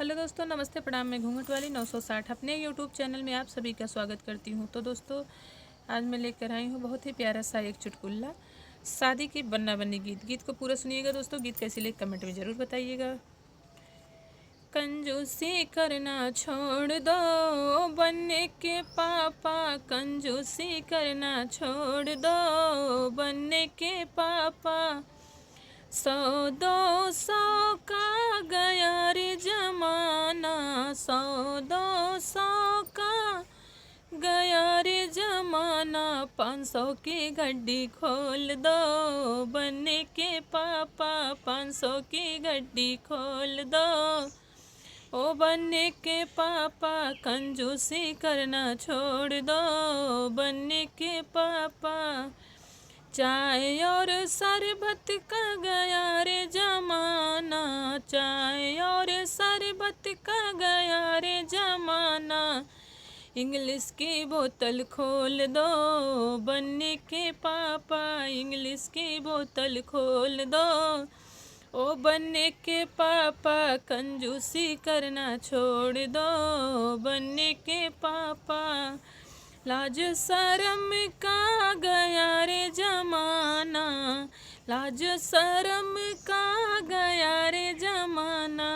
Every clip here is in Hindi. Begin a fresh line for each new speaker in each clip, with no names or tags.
हेलो दोस्तों, नमस्ते प्रणाम। मैं घूंघट वाली 960 अपने यूट्यूब चैनल में आप सभी का स्वागत करती हूं। तो दोस्तों, आज मैं लेकर आई हूं बहुत ही प्यारा सा एक चुटकुला, शादी की बन्ना बन्नी गीत। गीत को पूरा सुनिएगा दोस्तों। गीत कैसी लगे कमेंट में ज़रूर बताइएगा। कंजूसी करना छोड़ दो बनने के पापा, कंजूसी करना छोड़ दो बनने के पापा। 100-200 का गया रे जमाना, 100-200 का गया रे जमाना। 500 की गड्डी खोल दो बनने के पापा, 500 की गड्डी खोल दो ओ बनने के पापा। कंजूसी करना छोड़ दो बनने के पापा। चाय और शरबत का गया रे जमाना, चाय और शरबत का गया रे जमाना। इंग्लिश की बोतल खोल दो बनने के पापा, इंग्लिश की बोतल खोल दो ओ बनने के पापा। कंजूसी करना छोड़ दो बनने के पापा। लाज शर्म का गया रे जमाना, लाज शर्म का गया रे जमाना।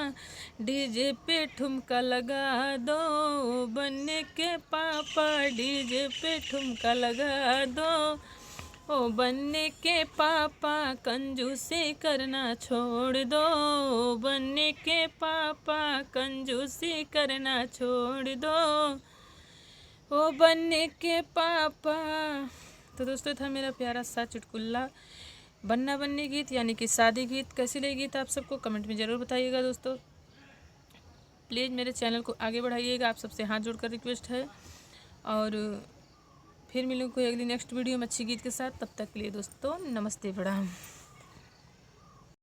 डीजे पे ठुमका लगा दो बनने के पापा, डीजे पे ठुमका लगा दो ओ बनने के पापा। कंजूसी करना छोड़ दो बनने के पापा, कंजूसी करना छोड़ दो ओ बनने के पापा। तो दोस्तों, था मेरा प्यारा सा चुटकुला बन्ना बन्नी गीत यानी कि शादी गीत। कैसी लगी गीत आप सबको कमेंट में ज़रूर बताइएगा दोस्तों। प्लीज़ मेरे चैनल को आगे बढ़ाइएगा, आप सबसे हाथ जोड़कर रिक्वेस्ट है। और फिर मिलूँ कोई अगली नेक्स्ट वीडियो में अच्छी गीत के साथ। तब तक के लिए दोस्तों नमस्ते प्रणाम।